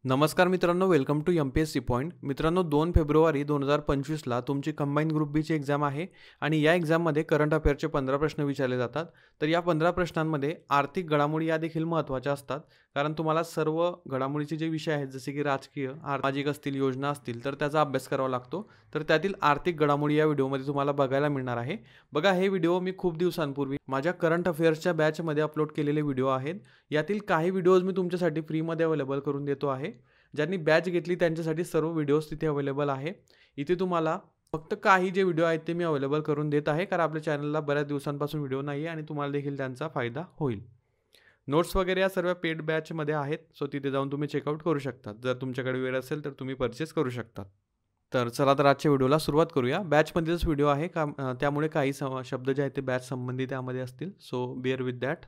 नमस्कार मित्रांनो, welcome to MPSC point. मित्रांनो, 2 फेब्रुवारी 2025ला तुमची कंबाईन ग्रुप बीची एक्झाम आहे आणि या एक्झाममध्ये करंट अफेअरचे 15 प्रश्न विचारले जातात. तर या 15 प्रश्नांमध्ये आर्थिक घडामोडी या देखील महत्त्वाच्या असतात, कारण तुम्हाला सर्व घडामोडीचे जे विषय आहेत जसे की राजकीय, सामाजिक असतील, योजना असतील, तर त्याचा अभ्यास करावा लागतो. तर त्यातील आर्थिक घडामोडी या व्हिडिओमध्ये तुम्हाला बघायला मिळणार आहे. बघा, हे व्हिडिओ मी खूप दिवसांपूर्वी माझ्या करंट अफेअर्सच्या बॅचमध्ये अपलोड केलेले व्हिडिओ आहेत. यातील काही व्हिडिओज मी तुमच्यासाठी फ्रीमध्ये अवेलेबल करून देतो आहे. ज्यांनी बॅच घेतली त्यांच्यासाठी सर्व व्हिडिओज तिथे अवेलेबल आहे. इथे तुम्हाला फक्त काही जे व्हिडिओ आहेत ते मी अवेलेबल करून देत आहे, कारण आपल्या चॅनलला बऱ्याच दिवसांपासून व्हिडिओ नाही आहे आणि तुम्हाला देखील त्यांचा फायदा होईल. नोट्स वगैरे या सर्व पेड बॅचमध्ये आहेत, सो तिथे जाऊन तुम्ही चेकआउट करू शकता. जर तुमच्याकडे वेळ असेल तर तुम्ही परचेस करू शकता. तर चला, तर आजच्या व्हिडिओला सुरुवात करूया. बॅचमध्येच व्हिडिओ आहे त्यामुळे काही शब्द जे आहेत ते बॅच संबंधी त्यामध्ये असतील, so bear with that.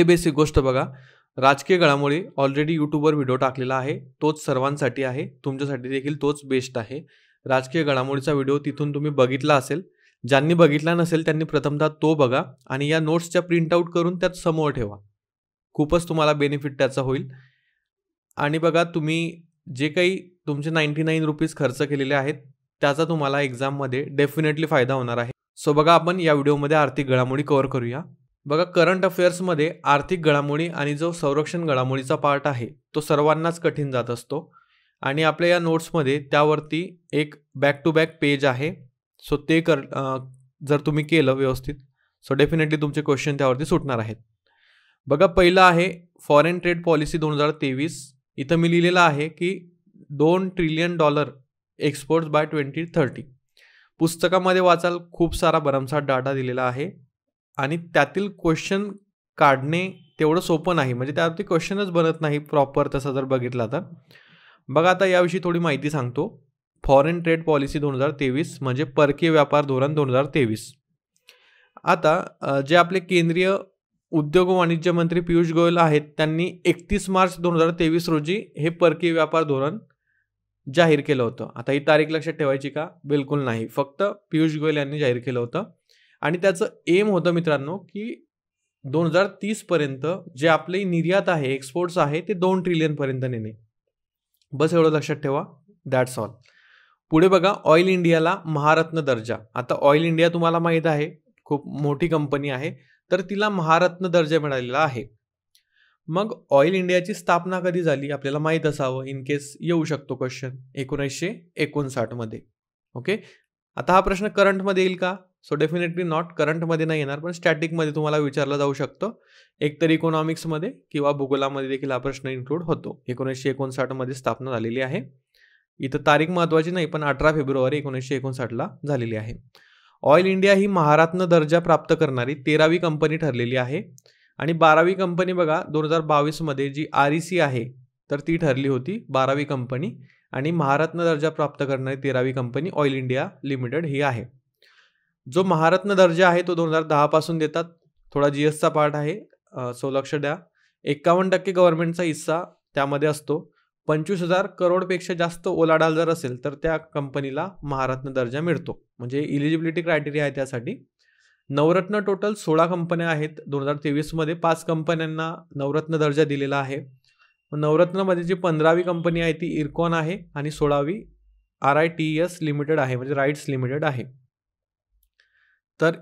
Basic गोष्ट बघा, राजकीय घडामोडी ऑलरेडी यूट्यूबवर व्हिडिओ टाकलेला आहे, तोच सर्वांसाठी आहे, तुमच्यासाठी देखील तोच बेस्ट आहे. राजकीय घडामोडीचा व्हिडिओ तिथून तुम्ही बघितला असेल. ज्यांनी बघितला नसेल त्यांनी प्रथमतः तो बघा आणि या नोट्सच्या प्रिंटआउट करून त्यात समोर ठेवा. खूपच तुम्हाला बेनिफिट त्याचा होईल. आणि बघा, तुम्ही जे काही तुमचे 99 रुपीज खर्च केलेले आहेत त्याचा तुम्हाला एक्झाममध्ये डेफिनेटली फायदा होणार आहे. सो बघा, आपण या व्हिडिओमध्ये आर्थिक घडामोडी कव्हर करूया. बघा, करंट अफेअर्समध्ये आर्थिक घडामोडी आणि जो संरक्षण घडामोडीचा पार्ट आहे तो सर्वांनाच कठीण जात असतो आणि आपल्या या नोट्समध्ये त्यावरती एक बॅक टू बॅक पेज आहे. सो ते जर तुम्ही केलं व्यवस्थित, सो डेफिनेटली तुमचे क्वेश्चन त्यावरती सुटणार आहेत. बघा, पहिलं आहे फॉरेन ट्रेड पॉलिसी 2023. इथं मी लिहिलेलं आहे की $2 ट्रिलियन एक्सपोर्ट्स बाय 2030. पुस्तकामध्ये वाचाल खूप सारा भरमसाठ डाटा दिलेला आहे आणि त्यातील क्वेश्चन काढणे तेवढं सोपं नाही, म्हणजे त्यावरती क्वेश्चनच बनत नाही प्रॉपर तसा जर बघितला तर. बघा, आता याविषयी थोडी माहिती सांगतो. फॉरेन ट्रेड पॉलिसी 2023 म्हणजे परकीय व्यापार धोरण 2023. आता जे आपले केंद्रीय उद्योग व वाणिज्य मंत्री पियुष गोयल आहेत त्यांनी 31 मार्च 2023 रोजी हे परकीय व्यापार धोरण जाहीर केलं होतं. आता ही तारीख लक्षात ठेवायची का? बिलकुल नाही, फक्त पियुष गोयल यांनी जाहीर केलं होतं आणि त्याचं एम होतं मित्रांनो की 2030 पर्यंत जे आपले निर्यात आहे, एक्सपोर्ट्स आहे, ते 2 ट्रिलियन पर्यंत नेणे. बस एवढं लक्षात ठेवा, दॅट्स ऑल. पुढे बघा, ऑइल इंडियाला महारत्न दर्जा. आता ऑइल इंडिया तुम्हाला माहीत आहे खूप मोठी कंपनी आहे, तर तिला महारत्न दर्जा मिळालेला आहे. मग ऑइल इंडियाची स्थापना कधी झाली आपल्याला माहीत असावं, इन केस येऊ शकतो क्वेश्चन. 1959 मध्ये. ओके, आता हा प्रश्न करंटमध्ये येईल का? सो डेफिनेटली नॉट, करंटमध्ये नाही येणार, पण स्टॅटिकमध्ये तुम्हाला विचारलं जाऊ शकतं. एकतर इकॉनॉमिक्समध्ये किंवा भूगोलामध्ये देखील हा प्रश्न इन्क्लूड होतो. 1959 मध्ये स्थापना झालेली आहे. इथं तारीख महत्त्वाची नाही, पण 18 फेब्रुवारी 1959ला झालेली आहे. ऑइल इंडिया ही महारत्न दर्जा प्राप्त करणारी 13वी कंपनी ठरलेली आहे आणि 12वी कंपनी बघा 2022 मध्ये जी REC आहे तर ती ठरली होती 12वी कंपनी आणि महारत्न दर्जा प्राप्त करणारी 13वी कंपनी ऑइल इंडिया लिमिटेड ही आहे. जो महारत्न दर्जा आहे तो 2010 पासून देतात. थोडा GSचा पार्ट आहे, सो लक्ष द्या. 51% गव्हर्नमेंटचा हिस्सा त्यामध्ये असतो. 25,000 करोडपेक्षा जास्त ओलाढाल जर असेल तर त्या कंपनीला महारत्न दर्जा मिळतो, म्हणजे इलिजिबिलिटी क्रायटेरिया आहे त्यासाठी. नवरत्न टोटल 16 कंपन्या आहेत. 2023 मध्ये 5 कंपन्यांना नवरत्न दर्जा दिलेला आहे. नवरत्नमध्ये जी 15वी कंपनी आहे ती इरकॉन आहे आणि 16वी RITES लिमिटेड आहे, म्हणजे राईट्स लिमिटेड आहे. तर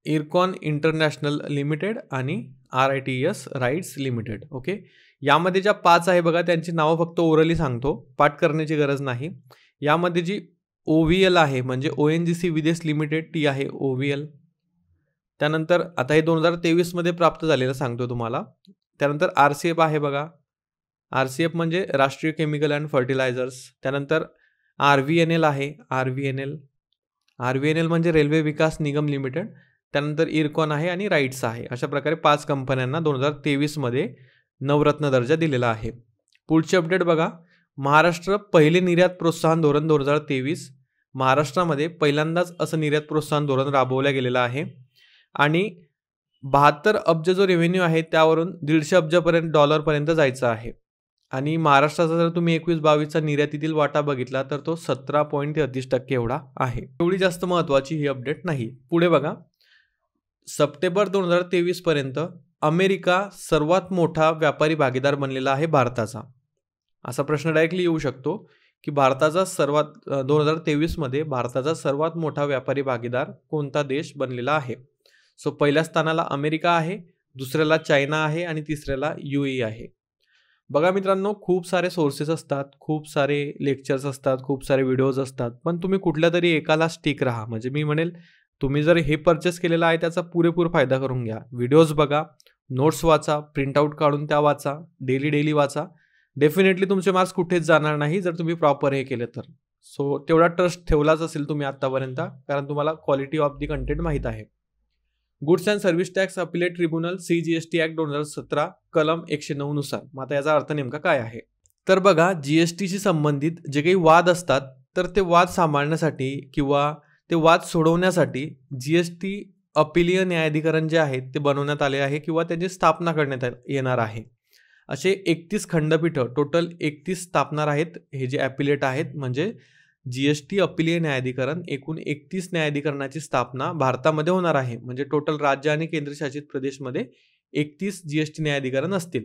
इरकॉन इंटरनॅशनल लिमिटेड आणि RITES राईट्स लिमिटेड. ओके, यामध्ये ज्या 5 आहे बघा त्यांची नावं फक्त ओरली सांगतो, पाठ करण्याची गरज नाही. यामध्ये जी OVL आहे म्हणजे ONGC विदेश लिमिटेड ती आहे OVL. त्यानंतर आता हे 2023 मध्ये प्राप्त झालेलं सांगतो तुम्हाला. त्यानंतर RCF आहे बघा, RCF म्हणजे राष्ट्रीय केमिकल अँड फर्टिलायझर्स. त्यानंतर RVNL आहे, RVNL म्हणजे रेल्वे विकास निगम लिमिटेड. त्यानंतर इरकॉन आहे आणि राईट्स आहे. अशा प्रकारे 5 कंपन्यांना 2023 मध्ये नवरत्न दर्जा दिलेला आहे. पुढची अपडेट बघा, महाराष्ट्र पहिले निर्यात प्रोत्साहन धोरण 2023. महाराष्ट्रामध्ये पहिल्यांदाच असं निर्यात प्रोत्साहन धोरण राबवलं गेलेलं आहे आणि 72 अब्ज जो रेव्हेन्यू आहे त्यावरून $150 अब्जपर्यंत जायचं आहे. आणि महाराष्ट्राचा जर तुम्ही 21-22चा निर्यातीतील वाटा बघितला तर तो 17.33% एवढा आहे. एवढी जास्त महत्त्वाची ही अपडेट नाही. पुढे बघा, सप्टेंबर 2023 पर्यंत अमेरिका सर्वात मोठा व्यापारी भागीदार बनलेला आहे भारताचा. असा प्रश्न डायरेक्टली येऊ शकतो की भारताचा 2023 मध्ये भारताचा सर्वात मोठा व्यापारी भागीदार कोणता देश बनलेला आहे. सो पहिल्या स्थानाला अमेरिका आहे, दुसऱ्याला चायना आहे आणि तिसऱ्याला UAE आहे. बघा मित्रांनो, खूप सारे सोर्सेस असतात, खूप सारे लेक्चर्स असतात, खूप सारे व्हिडिओज असतात, पण तुम्ही कुठल्या तरी एकाला स्टिक राहा. म्हणजे मी म्हणेल, तुम्ही जर हे परचेस केलेलं आहे त्याचा पुरेपूर फायदा करून घ्या. व्हिडिओज बघा, नोट्स वाचा, प्रिंटआउट काढून त्या वाचा, डेली वाचा. डेफिनेटली तुमचे मार्क्स कुठेच जाणार नाही जर तुम्ही प्रॉपर हे केलं तर. सो तेवढा ट्रस्ट ठेवलाच असेल तुम्ही आतापर्यंत, कारण तुम्हाला क्वालिटी ऑफ दी कंटेंट माहीत आहे. Goods and service tax appellate tribunal CGST act 2017 कलम 109 नुसार. मग आता याचा अर्थ नेमका काय आहे? तर बघा, GSTशी संबंधित जे काही वाद असतात तर ते वाद सांभाळण्यासाठी किंवा ते वाद सोडवण्यासाठी GST अपीलीय न्यायाधिकरण जे आहेत ते बनवण्यात आले आहे किंवा त्याची स्थापना करण्यात येणार आहे. असे 31 खंडपीठं, टोटल 31 स्थापणार आहेत हे जे ॲपिलेट आहेत. म्हणजे GST अपीलीय न्यायाधिकरण, एकूण 31 न्यायाधिकरणाची स्थापना भारतामध्ये होणार आहे. म्हणजे टोटल राज्य आणि केंद्रशासित प्रदेशमध्ये 31 GST न्यायाधिकरण असतील.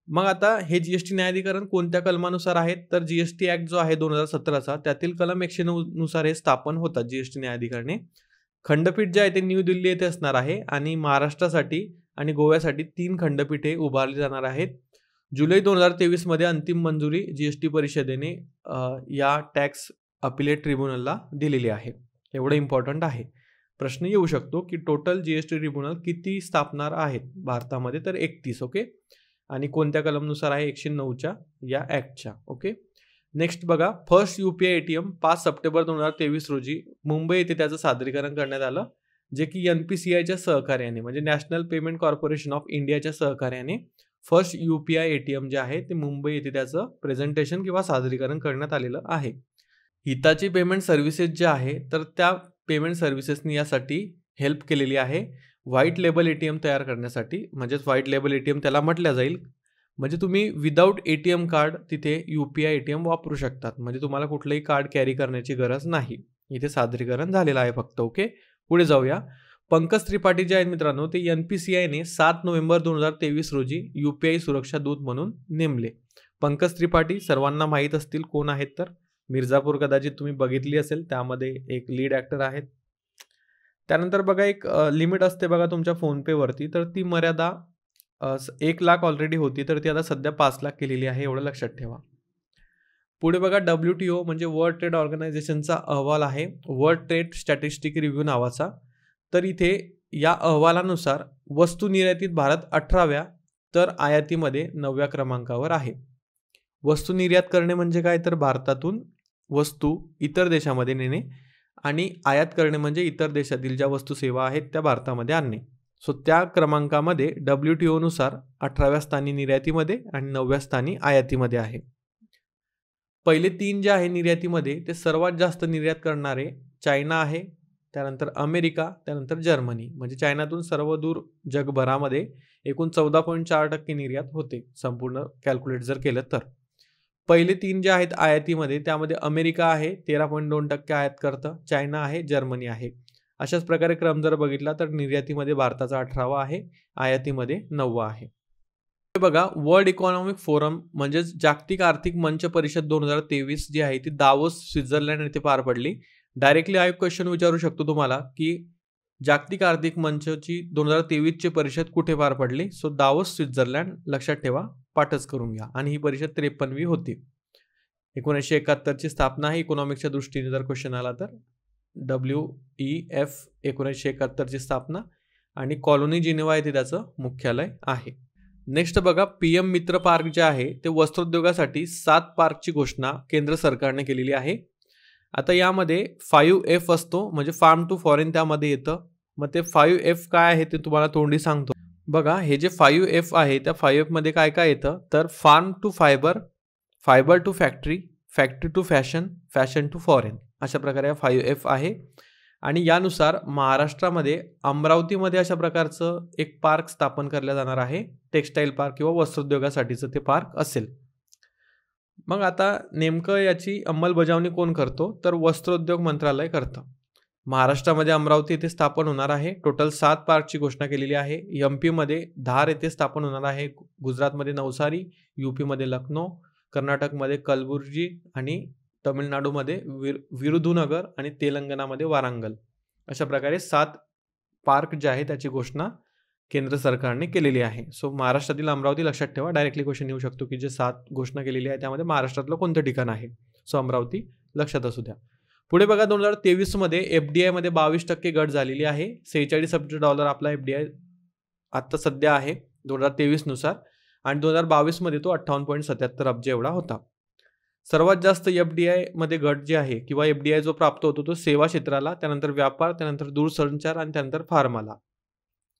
मग आता हे GST न्यायाधिकरण कोणत्या कलमानुसार आहेत? तर GST ॲक्ट जो आहे 2017चा त्यातील कलम 109 नुसार हे स्थापन होतात GST न्यायाधिकरणे. खंडपीठ जे आहे ते न्यू दिल्ली येथे असणार आहे आणि महाराष्ट्रासाठी आणि गोव्यासाठी 3 खंडपीठे उभारली जाणार आहेत. जुलै 2023 मध्ये अंतिम मंजुरी GST परिषदेने या टॅक्स अपिलेट ट्रिब्युनलला दिलेली आहे. एवढं इम्पॉर्टंट आहे. प्रश्न येऊ शकतो की टोटल GST ट्रिब्युनल किती स्थापणार आहेत भारतामध्ये? तर 31. ओके. आणि कोणत्या कलमनुसार आहे? 109च्या या ॲक्टच्या. ओके. नेक्स्ट बघा, फर्स्ट UPI ATM 5 सप्टेंबर 2023 रोजी मुंबई येथे त्याचं सादरीकरण करण्यात आलं, जे की NPCIच्या सहकार्याने म्हणजे नॅशनल पेमेंट कॉर्पोरेशन ऑफ इंडियाच्या सहकार्याने फर्स्ट UPI ATM जे आहे ते मुंबई येथे त्याचं प्रेझेंटेशन किंवा सादरीकरण करण्यात आलेलं आहे. हिताची पेमेंट सर्व्हिसेस जे आहे तर त्या पेमेंट सर्व्हिसेसनी यासाठी हेल्प केलेली आहे व्हाईट लेबल ATM तयार करण्यासाठी. म्हणजेच व्हाईट लेबल ATM त्याला म्हटलं जाईल. म्हणजे तुम्ही विदाऊट ATM कार्ड तिथे UPI ATM वापरू शकतात. म्हणजे तुम्हाला कुठलंही कार्ड कॅरी करण्याची गरज नाही. इथे सादरीकरण झालेलं आहे फक्त. ओके. पुढे जाऊया. पंकज त्रिपाठी जे आहेत मित्रांनो ते NPCIने 7 नोव्हेंबर 2023 रोजी UPI सुरक्षा दूत म्हणून नेमले. पंकज त्रिपाठी सर्वांना माहीत असतील कोण आहेत, तर मिर्झापूर कदाचित तुम्ही बघितली असेल, त्यामध्ये एक लीड ॲक्टर आहेत. त्यानंतर बघा, एक लिमिट असते बघा तुमच्या फोनपेवरती, तर ती मर्यादा 1 लाख ऑलरेडी होती, तर ती आता सध्या 5 लाख केलेली आहे. एवढं लक्षात ठेवा. पुढे बघा, WTO म्हणजे वर्ल्ड ट्रेड ऑर्गनायझेशनचा अहवाल आहे, वर्ल्ड ट्रेड स्टॅटिस्टिक रिव्ह्यू नावाचा. तर इथे या अहवालानुसार वस्तू निर्यातीत भारत 18व्या तर आयातीमध्ये 9व्या क्रमांकावर आहे. वस्तू निर्यात करणे म्हणजे काय? तर भारतातून वस्तू इतर देशामध्ये नेणे आणि आयात करणे म्हणजे इतर देशातील ज्या वस्तू सेवा आहेत त्या भारतामध्ये आणणे. सो त्या क्रमांकामध्ये WTO नुसार 18व्या स्थानी निर्यातीमध्ये आणि 9व्या स्थानी आयातीमध्ये आहे. पहिले 3 जे आहे निर्यातीमध्ये ते सर्वात जास्त निर्यात करणारे चायना आहे, त्यानंतर अमेरिका, त्यानंतर जर्मनी. म्हणजे चायनातून सर्वदूर जगभरामध्ये एकूण 14.4% निर्यात होते संपूर्ण कॅल्क्युलेट जर केलं तर. पहिले 3 जे आहेत आयातीमध्ये त्यामध्ये अमेरिका आहे 13.2% आयात करतं, चायना आहे, जर्मनी आहे. अशाच प्रकारे क्रम जर बघितला तर निर्यातीमध्ये भारताचा 18वा आहे, आयातीमध्ये 9वा आहे. बघा, वर्ल्ड इकॉनॉमिक फोरम म्हणजेच जागतिक आर्थिक मंच परिषद 2023 जी आहे ती दावोस स्वित्झर्लंड येथे पार पडली. डायरेक्टली हा एक क्वेश्चन विचारू शकतो तुम्हाला की जागतिक आर्थिक मंचची 2023 ची परिषद कुठे पार पडली? So Davos Switzerland. लक्षात ठेवा, पाठच करून घ्या. आणि ही परिषद 53वी होती. 1971 ची स्थापना आहे. इकॉनॉमिक्सच्या दृष्टीने जर क्वेश्चन आला तर WEF 1971 ची स्थापना आणि कॉलोनी जिनेवा येथे त्याचं मुख्यालय आहे. नेक्स्ट बघा, PM मित्र पार्क जे आहे ते वस्त्रोद्योगासाठी 7 पार्कची घोषणा केंद्र सरकारने केलेली आहे. आता यामध्ये 5F असतो म्हणजे फार्म टू फॉरेन त्यामध्ये येतं. मग ते 5F काय आहे ते तुम्हाला तोंडी सांगतो. बघा, हे जे 5F आहे त्या 5F मध्ये काय काय येतं? तर farm to fibre, fibre to factory, factory to fashion, fashion to foreign, अशा प्रकारे 5F आहे. आणि यानुसार महाराष्ट्रामध्ये अमरावतीमध्ये अशा प्रकारचं एक पार्क स्थापन करण्यात जाणार आहे. टेक्स्टाईल पार्क किंवा वस्त्रोद्योगासाठीचं ते पार्क असेल. मग आता नेमकं याची अंमलबजावणी कोण करतो, तर वस्त्रोद्योग मंत्रालय करतं. महाराष्ट्रामध्ये अमरावती येथे स्थापन होणार आहे. टोटल 7 पार्कची घोषणा केलेली आहे. एमपीमध्ये धार येथे स्थापन होणार आहे. गुजरातमध्ये नवसारी, यूपीमध्ये लखनौ, कर्नाटकमध्ये कलबुर्गी आणि तमिळनाडूमध्ये विरुधुनगर आणि तेलंगणामध्ये वारांगल. अशा प्रकारे 7 पार्क जे आहे त्याची घोषणा केंद्र सरकारने केलेली आहे. सो महाराष्ट्रातील अमरावती लक्षात ठेवा. डायरेक्टली क्वेश्चन येऊ शकतो की जे 7 घोषणा केलेली आहे त्यामध्ये महाराष्ट्रातलं कोणतं ठिकाण आहे. सो अमरावती लक्षात असू द्या. पुढे बघा 2023 मध्ये FDI मध्ये 22% घट झालेली आहे. $46 अब्ज आपला FDI आता सध्या आहे 2023 नुसार आणि 2022 मध्ये तो 58.77 अब्ज एवढा होता. सर्वात जास्त FDI मध्ये घट जी आहे किंवा FDI जो प्राप्त होतो तो सेवा क्षेत्राला, त्यानंतर व्यापार, त्यानंतर दूरसंचार आणि त्यानंतर फार्माला.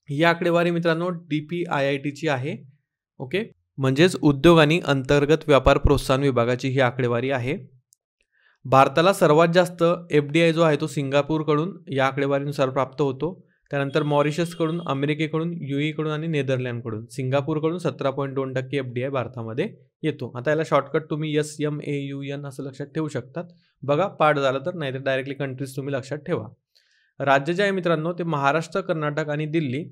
ही आकडेवारी मित्रांनो DPIIT ची आहे. ओके, म्हणजेच उद्योग आणि अंतर्गत व्यापार प्रोत्साहन विभागाची ही आकडेवारी आहे. भारताला सर्वात जास्त FDI जो आहे तो सिंगापूरकडून या आकडेवारीनुसार प्राप्त होतो. त्यानंतर मॉरिशसकडून, अमेरिकेकडून, UAE कडून आणि नेदरलँडकडून. सिंगापूरकडून 17.2% FDI भारतामध्ये येतो. आता याला शॉर्टकट तुम्ही SMAUN असं लक्षात ठेवू शकतात. बघा पाठ झालं तर, नाहीतर डायरेक्टली कंट्रीज तुम्ही लक्षात ठेवा. राज्य जे आहे मित्रांनो ते महाराष्ट्र, कर्नाटक आणि दिल्ली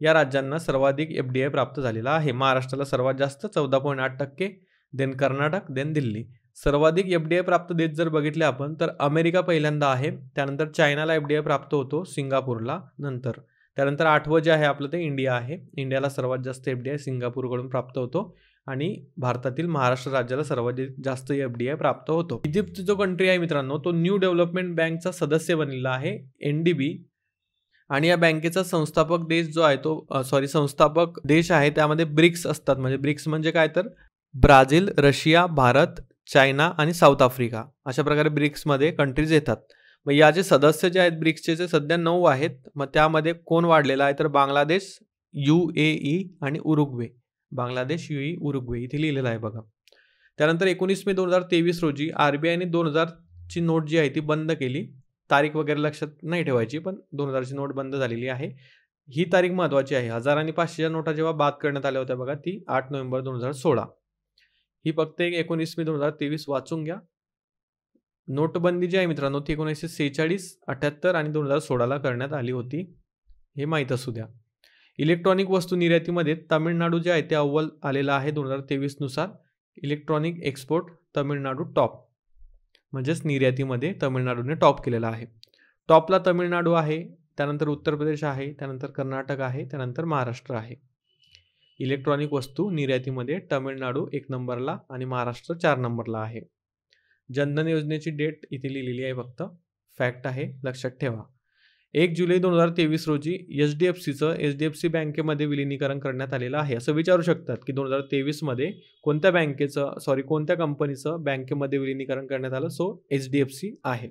या राज्यांना सर्वाधिक FDI प्राप्त झालेला आहे. महाराष्ट्राला सर्वात जास्त 14.8%, देन कर्नाटक, देन दिल्ली. सर्वाधिक FDI प्राप्त देश जर बघितले आपण तर अमेरिका पहिल्यांदा आहे. त्यानंतर चायनाला FDI प्राप्त होतो, सिंगापूरला नंतर. त्यानंतर 8वं जे आहे आपलं ते इंडिया आहे. इंडियाला सर्वात जास्त FDI सिंगापूरकडून प्राप्त होतो आणि भारतातील महाराष्ट्र राज्याला सर्वात जास्त FDI प्राप्त होतो. इजिप्त जो कंट्री आहे मित्रांनो तो न्यू डेव्हलपमेंट बँकचा सदस्य बनलेला आहे, NDB. आणि या बँकेचा संस्थापक देश जो आहे तो संस्थापक देश आहे त्यामध्ये ब्रिक्स असतात. म्हणजे ब्रिक्स म्हणजे काय तर ब्राझील, रशिया, भारत, चायना आणि साऊथ आफ्रिका अशा प्रकारे ब्रिक्समध्ये कंट्रीज येतात. मग याचे सदस्य जे आहेत ब्रिक्सचे ते सध्या 9 आहेत. मग त्यामध्ये कोण वाढलेला आहे तर बांगलादेश, UAE आणि उरुग्वे. बांगलादेश, UAE, उरुग्वे इथे लिहिलेलं आहे बघा. त्यानंतर 19 मे 2023 रोजी RBIने 2000 ची नोट जी आहे ती बंद केली. तारीख वगैरे लक्षात नाही ठेवायची, पण 2000 ची नोट बंद झालेली आहे. ही तारीख महत्त्वाची आहे. 1000 आणि 500च्या नोटा जेव्हा बाद करण्यात आल्या होत्या बघा, ती 8 नोव्हेंबर 2016. ही फक्त 19 मे 2023 वाचून घ्या. नोटबंदी जी आहे मित्रांनो ती 1946, 78 आणि 2016ला करण्यात आली होती, हे माहीत असू द्या. इलेक्ट्रॉनिक वस्तू निर्यातीमध्ये तामिळनाडू जे आहे ते अव्वल आलेलं आहे 2023 नुसार. इलेक्ट्रॉनिक एक्सपोर्ट तामिळनाडू टॉप, म्हणजेच निर्यातीमध्ये तामिळनाडूने टॉप केलेला आहे. टॉपला तामिळनाडू आहे, त्यानंतर उत्तर प्रदेश आहे, त्यानंतर कर्नाटक आहे, त्यानंतर महाराष्ट्र आहे. इलेक्ट्रॉनिक वस्तू निर्यातीमध्ये तामिळनाडू 1 नंबरला आणि महाराष्ट्र 4 नंबरला आहे. जनधन योजनेची डेट इथे लिहिलेली आहे, फक्त फॅक्ट आहे, लक्षात ठेवा. 1 जुलै 2023 रोजी HDFCचं HDFC बँकेमध्ये विलिनीकरण करण्यात आलेलं आहे. असं विचारू शकतात की 2023 मध्ये कोणत्या कंपनीचं बँकेमध्ये विलिनीकरण करण्यात आलं. सो HDFC आहे.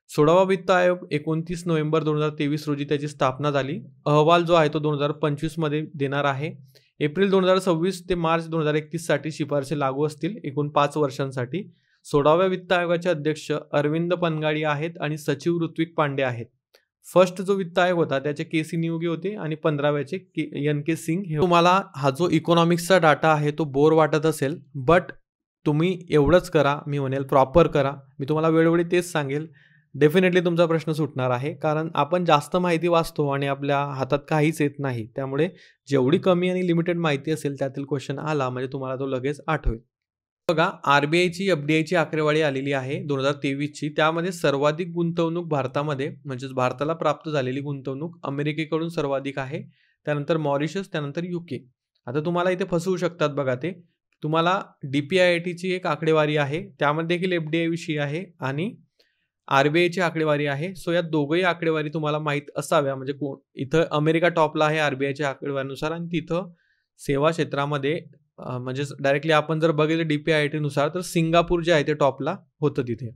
16वा वित्त आयोग 29 नोव्हेंबर 2023 रोजी त्याची स्थापना झाली. अहवाल जो आहे तो 2025 मध्ये देणार आहे. एप्रिल 2026 ते मार्च 2031 साठी शिफारसी लागू असतील एकूण 5 वर्षांसाठी. 16व्या वित्त आयोगाचे अध्यक्ष अरविंद पनगाडी आहेत आणि सचिव ऋत्विक पांडे आहेत. फर्स्ट जो वित्त आयोग होता त्याचे KC नियोगी होते आणि 15व्याचे NK सिंग. तुम्हाला हा जो इकॉनॉमिक्सचा डाटा आहे तो बोर वाटत असेल, बट तुम्ही एवढंच करा, मी म्हणेल प्रॉपर करा. मी तुम्हाला वेळोवेळी तेच सांगेल. डेफिनेटली तुमचा प्रश्न सुटणार आहे, कारण आपण जास्त माहिती वाचतो आणि आपल्या हातात काहीच येत नाही. त्यामुळे जेवढी कमी आणि लिमिटेड माहिती असेल त्यातील क्वेश्चन आला म्हणजे तुम्हाला तो लगेच आठवेल. बघा RBIची FDIची आकडेवारी आलेली आहे 2023 ची. त्यामध्ये सर्वाधिक गुंतवणूक भारतामध्ये, म्हणजेच भारताला प्राप्त झालेली गुंतवणूक अमेरिकेकडून सर्वाधिक आहे, त्यानंतर मॉरिशस, त्यानंतर UK. आता तुम्हाला इथे फसवू शकतात बघा ते. तुम्हाला DPIITची एक आकडेवारी आहे, त्यामध्ये देखील FDI विषयी आहे आणि RBIची आकडेवारी आहे. सो या दोघंही आकडेवारी तुम्हाला माहीत असाव्या. म्हणजे इथं अमेरिका टॉपला आहे RBIच्या आकडेवारीनुसार आणि तिथं सेवा क्षेत्रामध्ये म्हणजे डायरेक्टली आपण जर बघितलं DPIIT नुसार तर सिंगापूर जे आहे ते टॉपला होतं. तिथे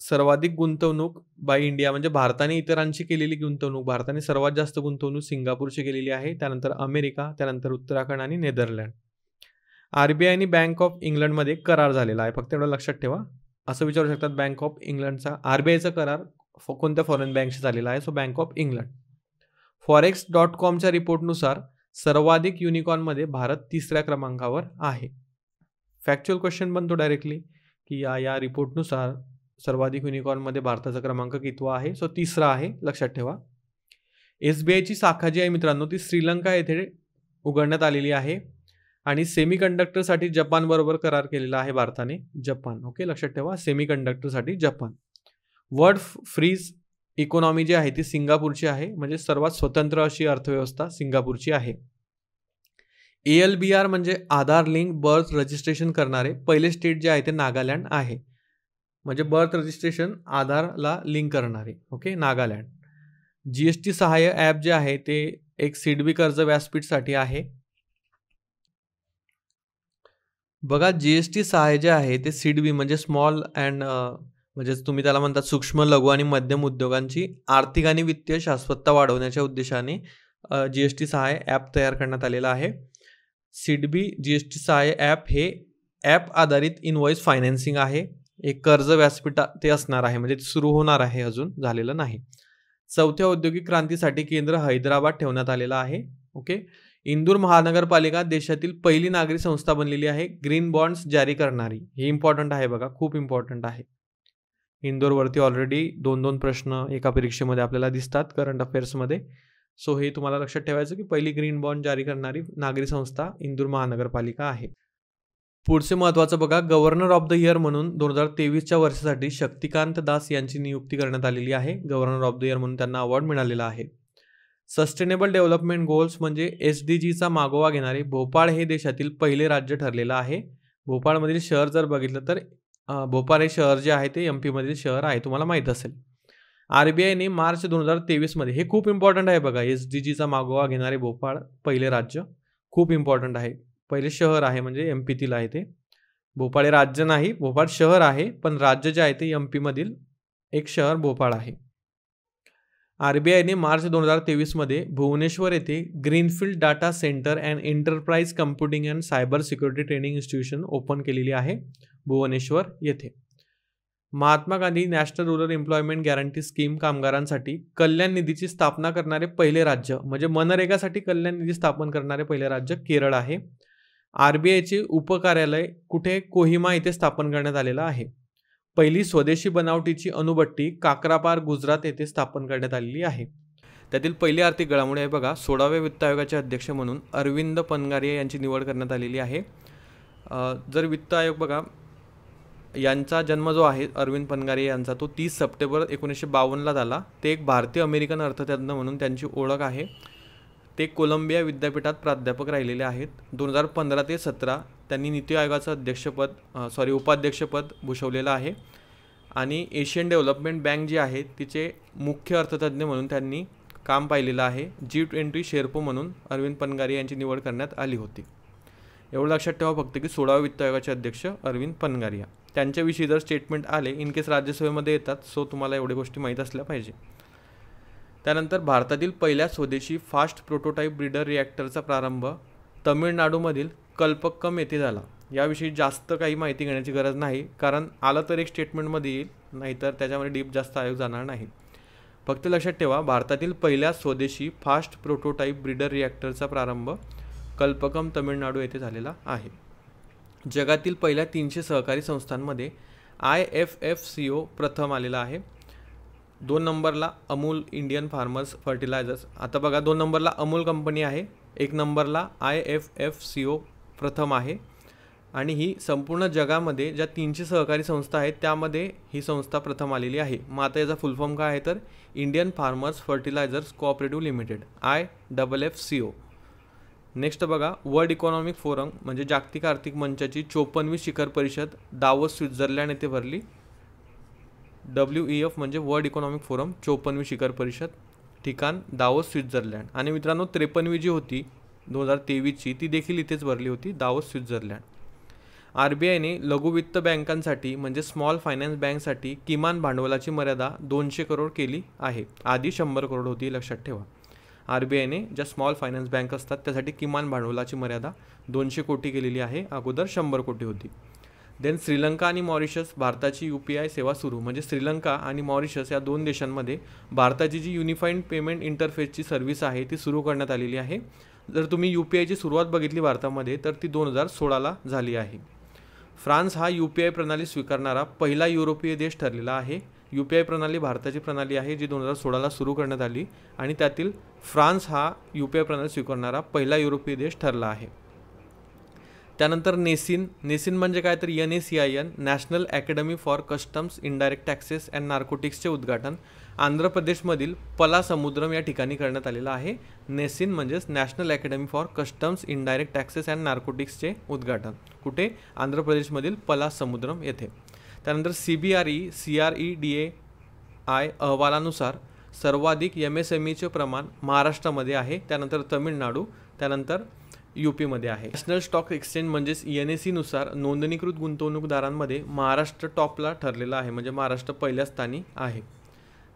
सर्वाधिक गुंतवणूक बाय इंडिया म्हणजे भारताने इतरांची केलेली गुंतवणूक, भारताने सर्वात जास्त गुंतवणूक सिंगापूरची केलेली आहे, त्यानंतर अमेरिका, त्यानंतर उत्तराखंड आणि नेदरलँड. RBI आणि बँक ऑफ इंग्लंडमध्ये करार झालेला आहे, फक्त एवढं लक्षात ठेवा. असं विचारू शकतात बँक ऑफ इंग्लंडचा RBIचा करार कोणत्या फॉरेन बँकशी झालेला आहे. So Bank of England. forex.comच्या रिपोर्टनुसार सर्वाधिक युनिकॉर्नमध्ये भारत 3ऱ्या क्रमांकावर आहे. फॅक्च्युअल क्वेश्चन बनतो डायरेक्टली की या रिपोर्टनुसार सर्वाधिक युनिकॉर्नमध्ये भारताचा क्रमांक कितवा आहे? सो 3रा आहे, लक्षात ठेवा. SBIची शाखा जी आहे मित्रांनो ती श्रीलंका येथे उघडण्यात आलेली आहे आणि सेमीकंडक्टरसाठी जपानबरोबर करार केलेला आहे भारताने. जपान, ओके, लक्षात ठेवा, सेमीकंडक्टरसाठी जपान. वर्ल्ड फ्रीज इकॉनॉमी जी आहे ती सिंगापूरची आहे, म्हणजे सर्वात स्वतंत्र अशी अर्थव्यवस्था सिंगापूरची आहे. ALBR म्हणजे आधार लिंक बर्थ रजिस्ट्रेशन करणारे पहिले स्टेट जे आहे ते नागालँड आहे, म्हणजे बर्थ रजिस्ट्रेशन आधारला लिंक करणारे, ओके, नागालँड. GST सहाय्य ॲप जे आहे ते एक सिडबी कर्ज व्यासपीठसाठी आहे. बघा, GST सहाय्य जे आहे ते सिडबी म्हणजे स्मॉल अँड म्हणजे तुम्ही त्याला म्हणतात सूक्ष्म, लघु आणि मध्यम उद्योगांची आर्थिक आणि वित्तीय शाश्वतता वाढवण्याच्या उद्देशाने GST सहाय्य ॲप तयार करण्यात आलेला आहे. सिडबी GST सहाय्य ॲप हे ॲप आधारित इनव्हॉइस फायनान्सिंग आहे. एक कर्ज व्यासपीठ ते असणार आहे, म्हणजे सुरू होणार आहे, अजून झालेलं नाही. चौथ्या औद्योगिक क्रांतीसाठी केंद्र हैदराबाद ठेवण्यात आलेलं आहे, ओके. इंदूर महानगरपालिका देशातील पहिली नागरी संस्था बनलेली आहे ग्रीन बॉन्ड्स जारी करणारी. हे इम्पॉर्टंट आहे बघा, खूप इम्पॉर्टंट आहे. इंदोरवरती ऑलरेडी 2-2 प्रश्न एका परीक्षेमध्ये आपल्याला दिसतात करंट अफेअर्समध्ये. सो हे तुम्हाला लक्षात ठेवायचं की पहिली ग्रीन बॉन्ड जारी करणारी नागरी संस्था इंदूर महानगरपालिका आहे. पुढचे महत्त्वाचं बघा, गव्हर्नर ऑफ द इयर म्हणून 2023च्या वर्षासाठी शक्तिकांत दास यांची नियुक्ती करण्यात आलेली आहे. गव्हर्नर ऑफ द इयर म्हणून त्यांना अवॉर्ड मिळालेला आहे. सस्टेनेबल डेव्हलपमेंट गोल्स म्हणजे SDGचा मागोवा घेणारे भोपाळ हे देशातील पहिले राज्य ठरलेलं आहे. भोपाळमधील शहर जर बघितलं तर भोपाळ हे शहर जे आहे ते MP मधील शहर आहे, तुम्हाला माहीत असेल. RBIने मार्च 2023मध्ये, हे खूप इम्पॉर्टंट आहे बघा, SDGचा मागोवा घेणारे भोपाळ पहिले राज्य, खूप इम्पॉर्टंट आहे. पहिले शहर आहे म्हणजे MP आहे ते. भोपाळ हे राज्य नाही, भोपाळ शहर आहे, पण राज्य जे आहे ते MP मधील एक शहर भोपाळ आहे. RBIने मार्च 2023मध्ये भुवनेश्वर येथे greenfield data centre and enterprise computing and cyber security training institution open केलेली आहे भुवनेश्वर येथे. Mahatma Gandhi national rural employment guarantee scheme कामगारांसाठी कल्याण निधीची स्थापना करणारे पहिले राज्य, म्हणजे मनरेगासाठी कल्याण निधी स्थापन करणारे पहिले राज्य केरळ आहे. RBIचे उपकार्यालय कुठे? कोहिमा येथे स्थापन करण्यात आलेलं आहे. पहिली स्वदेशी बनावटीची अणुभट्टी काकरापार गुजरात येथे स्थापन करण्यात आलेली आहे. त्यातील पहिली आर्थिक घडामोडी आहे बघा, 16व्या वित्त आयोगाचे अध्यक्ष म्हणून अरविंद पनगारिया यांची निवड करण्यात आलेली आहे. जर वित्त आयोग बघा, यांचा जन्म जो आहे अरविंद पनगारिया यांचा, तो 30 सप्टेंबर 1952ला झाला. ते एक भारतीय अमेरिकन अर्थतज्ञ म्हणून त्यांची ओळख आहे. ते कोलंबिया विद्यापीठात प्राध्यापक राहिलेले आहेत. 2015 ते 2017 त्यांनी नीती आयोगाचं उपाध्यक्षपद भूषवलेलं आहे. आणि एशियन डेव्हलपमेंट बँक जी आहे तिचे मुख्य अर्थतज्ञ म्हणून त्यांनी काम पाहिलेलं आहे. G20 शेर्पो म्हणून अरविंद पनगारिया यांची निवड करण्यात आली होती. एवढं लक्षात ठेवा फक्त की 16व्या वित्त आयोगाचे अध्यक्ष अरविंद पनगारिया. त्यांच्याविषयी जर स्टेटमेंट आले इन केस राज्यसभेमध्ये येतात, सो तुम्हाला एवढ्या गोष्टी माहीत असल्या पाहिजे. त्यानंतर भारतातील पहिल्या स्वदेशी फास्ट प्रोटोटाईप ब्रीडर रिॲक्टरचा प्रारंभ तमिळनाडूमधील कल्पक्कम येथे झाला. याविषयी जास्त काही माहिती घेण्याची गरज नाही, कारण आलं तर एक स्टेटमेंटमध्ये येईल, नाहीतर त्याच्यामध्ये डीप जास्त आयोग जाणार नाही. फक्त लक्षात ठेवा, भारतातील पहिल्या स्वदेशी फास्ट प्रोटोटाईप ब्रीडर रिॲक्टरचा प्रारंभ कल्पकम तमिळनाडू येथे झालेला आहे. जगातील पहिल्या 300 सहकारी संस्थांमध्ये IFFCO प्रथम आलेला आहे. 2 नंबरला अमूल इंडियन फार्मर्स फर्टिलायझर्स. आता बघा, 2 नंबरला अमूल कंपनी आहे, 1 नंबरला IFFCO प्रथम आहे. आणि ही संपूर्ण जगामध्ये ज्या 300 सहकारी संस्था आहेत त्यामध्ये ही संस्था प्रथम आलेली आहे. मग आता याचा फुल फॉर्म काय आहे तर Indian farmers fertilisers cooperative limited, IFFCO. Next बघा, वर्ल्ड इकॉनॉमिक फोरम म्हणजे जागतिक आर्थिक मंचाची 54वी शिखर परिषद दावोस स्वित्झर्लंड येथे भरली. WEF म्हणजे वर्ल्ड इकॉनॉमिक फोरम, 54वी शिखर परिषद, ठिकाण दावोस स्वित्झर्लंड. आणि मित्रांनो 53वी जी होती 2023ची ती देखील इथेच भरली होती, दावोस स्वित्झर्लंड. RBIने लघु वित्त बँकांसाठी म्हणजे स्मॉल फायनान्स बँकसाठी किमान भांडवलाची मर्यादा 200 करोड केली आहे. आधी 100 करोड होती, लक्षात ठेवा. RBIने ज्या स्मॉल फायनान्स बँक असतात त्यासाठी किमान भांडवलाची मर्यादा 200 कोटी केलेली आहे, अगोदर 100 कोटी होती. देन श्रीलंका आणि मॉरिशस भारताची UPI सेवा सुरू, म्हणजे श्रीलंका आणि मॉरिशस या 2 देशांमध्ये भारताची जी युनिफाईड पेमेंट इंटरफेसची सर्व्हिस आहे ती सुरू करण्यात आलेली आहे. जर तुम्ही UPIची सुरुवात बघितली भारतामध्ये तर ती 2016ला झाली आहे. फ्रान्स हा UPI प्रणाली स्वीकारणारा पहिला युरोपीय देश ठरलेला आहे. UPI प्रणाली भारताची प्रणाली आहे जी 2016ला सुरू करण्यात आली आणि त्यातील फ्रान्स हा UPI प्रणाली स्वीकारणारा पहिला युरोपीय देश ठरला आहे. त्यानंतर नेसिन म्हणजे काय तर NACIN National Academy for Customs Indirect Taxes and नार्कोटिक्सचे उद्घाटन आंध्र प्रदेशमधील पलासमुद्रम या ठिकाणी करण्यात आलेलं आहे. नेसिन म्हणजेच National Academy for Customs Indirect Taxes and नार्कोटिक्सचे उद्घाटन कुठे? आंध्र प्रदेशमधील पलासमुद्रम येथे. त्यानंतर CREDAI अहवालानुसार सर्वाधिक MSMEचे प्रमाण महाराष्ट्रामध्ये आहे, त्यानंतर तमिळनाडू, त्यानंतर UPमध्ये आहे. नॅशनल स्टॉक एक्सचेंज म्हणजेच NSE नुसार नोंदणीकृत गुंतवणूकदारांमध्ये महाराष्ट्र टॉपला ठरलेला आहे, म्हणजे महाराष्ट्र पहिल्या स्थानी आहे.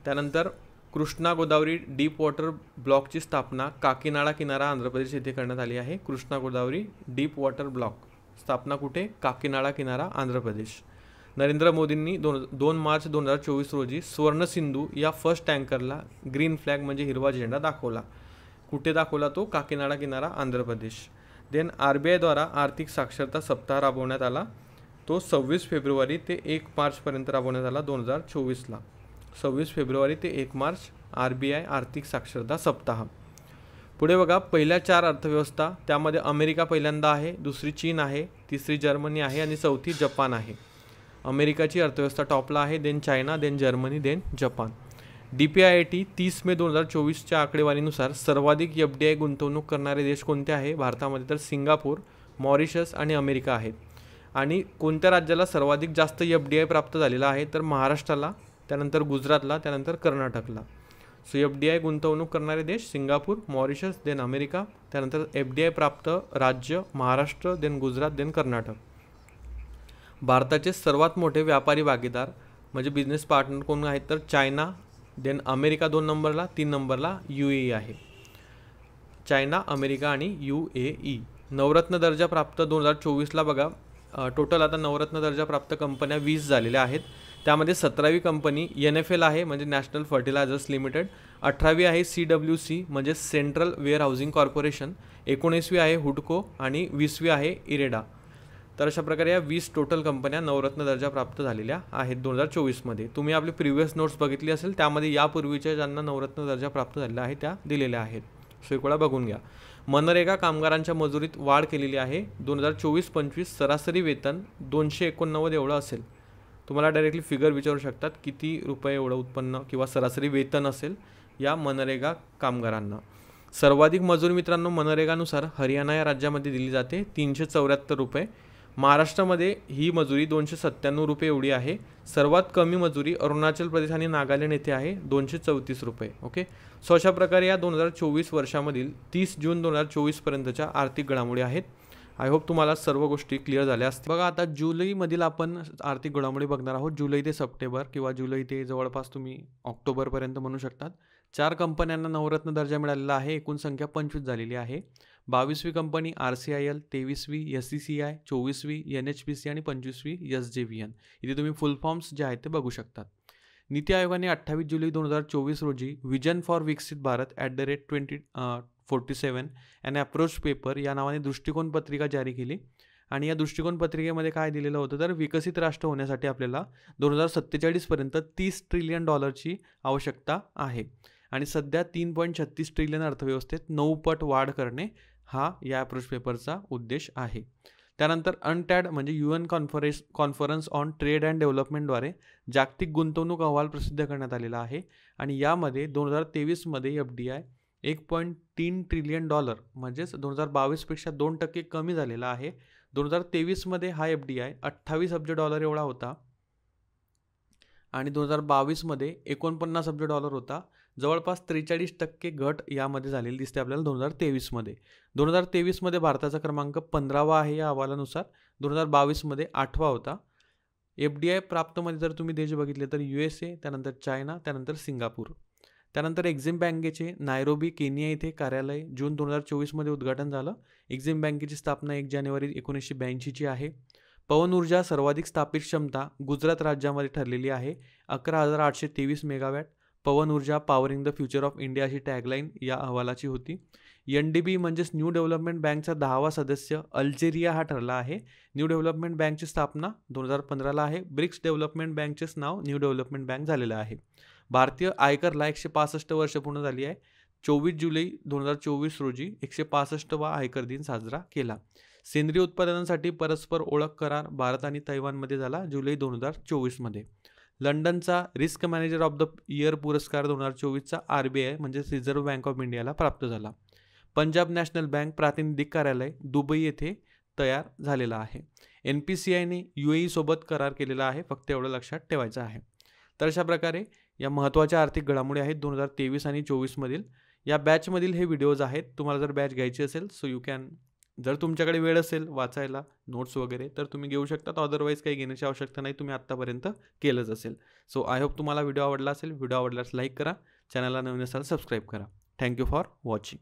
त्यानंतर कृष्णा गोदावरी डीप वॉटर ब्लॉकची स्थापना काकीनाडा किनारा आंध्र प्रदेश येथे करण्यात आली आहे. Krishna Godavari deep water block स्थापना कुठे? काकीनाडा किनारा आंध्र प्रदेश. नरेंद्र मोदींनी 2 मार्च 2024 रोजी स्वर्ण सिंधू या फर्स्ट टँकरला ग्रीन फ्लॅग म्हणजे हिरवा झेंडा दाखवला. कुठे दाखवला तो? काकीनाडा किनारा आंध्र प्रदेश. देन RBI द्वारा आर्थिक साक्षरता सप्ताह राबवण्यात आला, तो 26 फेब्रुवारी ते 1 मार्चपर्यंत राबवण्यात आला 2024ला. 26 फेब्रुवारी ते 1 मार्च RBI आर्थिक साक्षरता सप्ताह. पुढे बघा, पहिल्या 4 अर्थव्यवस्था त्यामध्ये अमेरिका पहिल्यांदा आहे, दुसरी चीन आहे, तिसरी जर्मनी आहे आणि चौथी जपान आहे. अमेरिकाची अर्थव्यवस्था टॉपला आहे, then China, then Germany, then Japan. DPIIT 30 मे 2024च्या आकडेवारीनुसार सर्वाधिक FDI गुंतवणूक करणारे देश कोणते आहे भारतामध्ये? तर सिंगापूर, मॉरिशस आणि अमेरिका आहेत. आणि कोणत्या राज्याला सर्वाधिक जास्त FDI प्राप्त झालेला आहे? तर महाराष्ट्राला, त्यानंतर गुजरातला, त्यानंतर कर्नाटकला. सो FDI गुंतवणूक करणारे देश सिंगापूर, मॉरिशस, देन अमेरिका, त्यानंतर FDI प्राप्त राज्य महाराष्ट्र, देन गुजरात, देन कर्नाटक. भारताचे सर्वात मोठे व्यापारी भागीदार म्हणजे बिझनेस पार्टनर कोण आहेत? तर चायना, देन अमेरिका 2 नंबरला, 3 नंबरला UAE आहे. चायना, अमेरिका आणि UAE. नवरत्न दर्जा प्राप्त 2024ला बघा, टोटल आता नवरत्न दर्जा प्राप्त कंपन्या 20 झालेल्या आहेत. त्यामध्ये 17वी कंपनी NFL आहे म्हणजे नॅशनल फर्टिलायझर्स लिमिटेड, 18वी आहे CWC म्हणजे सेंट्रल वेअर हाऊसिंग कॉर्पोरेशन, 19वी आहे हुडको आणि 20वी आहे इरेडा. तर अशा प्रकारे या 20 टोटल कंपन्या नवरत्न दर्जा प्राप्त झालेल्या आहेत 2024मध्ये. तुम्ही आपली प्रिव्हियस नोट्स बघितली असेल, त्यामध्ये यापूर्वीच्या ज्यांना नवरत्न दर्जा प्राप्त झालेला आहे त्या दिलेल्या आहेत, सो एक वेळा बघून घ्या. मनरेगा कामगारांच्या मजुरीत वाढ केलेली आहे. 2024-25 सरासरी वेतन 289 एवढं असेल. तुम्हाला डायरेक्टली फिगर विचारू शकतात किती रुपये एवढं उत्पन्न किंवा सरासरी वेतन असेल या मनरेगा कामगारांना. सर्वाधिक मजुरी मित्रांनो मनरेगानुसार हरियाणा या राज्यामध्ये दिली जाते 374 रुपये. महाराष्ट्रामध्ये ही मजुरी 297 रुपये एवढी आहे. सर्वात कमी मजुरी अरुणाचल प्रदेश आणि नागालँड येथे आहे 234 रुपये. ओके, सो अशा प्रकारे या 2024 वर्षामधील 30 जून 2024 पर्यंतच्या आर्थिक घडामोडी आहेत. आय होप तुम्हाला सर्व गोष्टी क्लिअर झाल्या असतील. बघा, आता जुलैमधील आपण आर्थिक घडामोडी बघणार आहोत. जुलै ते सप्टेंबर किंवा जुलै ते जवळपास तुम्ही ऑक्टोबरपर्यंत म्हणू शकतात. 4 कंपन्यांना नवरत्न दर्जा मिळालेला आहे. एकूण संख्या 25 झालेली आहे. 22वी कंपनी RCIL, 23वी SCCI, 24वी NHPC आणि 25वी SJVN. इथे तुम्ही फुल फॉर्म्स जे आहेत ते बघू शकतात. नीती आयोगाने 28 जुलै 2024 रोजी विजन फॉर विकसित भारत @2047 अँड अप्रोच पेपर या नावाने दृष्टिकोन पत्रिका जारी केली. आणि या दृष्टिकोन पत्रिकेमध्ये काय दिलेलं होतं तर विकसित राष्ट्र होण्यासाठी आपल्याला 2047 पर्यंत $30 ट्रिलियन आवश्यकता आहे. आणि सध्या 3.36 ट्रिलियन अर्थव्यवस्थेत 9 पट वाढ करणे हा या अप्रोच पेपरचा उद्देश आहे. त्यानंतर UNCTAD म्हणजे UN conference on trade and डेव्हलपमेंटद्वारे जागतिक गुंतवणूक अहवाल प्रसिद्ध करण्यात आलेला आहे. आणि यामध्ये 2023मध्ये FDI $1.3 ट्रिलियन म्हणजेच 2022पेक्षा 2% कमी झालेला आहे. 2023मध्ये हा FDI $28 अब्ज एवढा होता आणि 2022मध्ये $49 अब्ज होता. जवळपास 43% घट यामध्ये झालेली दिसते आपल्याला 2023मध्ये. 2023मध्ये भारताचा क्रमांक 15वा आहे या अहवालानुसार. 2022मध्ये 8वा होता. FDI प्राप्तमध्ये जर तुम्ही देश बघितले तर USA, त्यानंतर चायना, त्यानंतर सिंगापूर. त्यानंतर एक्झिम बँकेचे नायरोबी केनिया येथे कार्यालय जून 2024मध्ये उद्घाटन झालं. एक्झिम बँकेची स्थापना 1 जानेवारी 1982ची आहे. पवन ऊर्जा सर्वाधिक स्थापित क्षमता गुजरात राज्यामध्ये ठरलेली आहे 11,823 मेगावॅट. पवन ऊर्जा powering the future of India अशी टॅगलाईन या अहवालाची होती. NDB म्हणजेच न्यू डेव्हलपमेंट बँकचा 10वा सदस्य अल्जेरिया हा ठरला आहे. न्यू डेव्हलपमेंट बँकची स्थापना 2015ला आहे. ब्रिक्स डेव्हलपमेंट बँकचेच नाव न्यू डेव्हलपमेंट बँक झालेलं आहे. भारतीय आयकरला 165 वर्ष पूर्ण झाली आहे. 24 जुलै 2024 रोजी 165वा आयकर दिन साजरा केला. सेंद्रिय उत्पादनांसाठी परस्पर ओळख करार भारत आणि तैवानमध्ये झाला जुलै 2024मध्ये. लंडनचा risk manager of the year पुरस्कार 2024चा RBI म्हणजेच रिझर्व्ह बँक ऑफ इंडियाला प्राप्त झाला. पंजाब नॅशनल बँक प्रातिनिधिक कार्यालय दुबई येथे तयार झालेला आहे. NPCIने UAE सोबत करार केलेला आहे, फक्त एवढं लक्षात ठेवायचं आहे. तर अशा प्रकारे या महत्त्वाच्या आर्थिक घडामोडी आहेत 2023 आणि 24 मधील. या बॅचमधील हे व्हिडिओज आहेत. तुम्हाला जर बॅच घ्यायची असेल सो यू कॅन, जर तुमच्याकडे वेळ असेल वाचायला नोट्स वगैरे तर तुम्ही घेऊ शकता. अदरवाईज काही घेण्याची आवश्यकता नाही, तुम्ही आत्तापर्यंत केलंच असेल. सो आय होप तुम्हाला व्हिडिओ आवडला असेल. व्हिडिओ आवडल्यास लाईक करा, चॅनलला नवीन असाल सबस्क्राईब करा. Thank you for watching.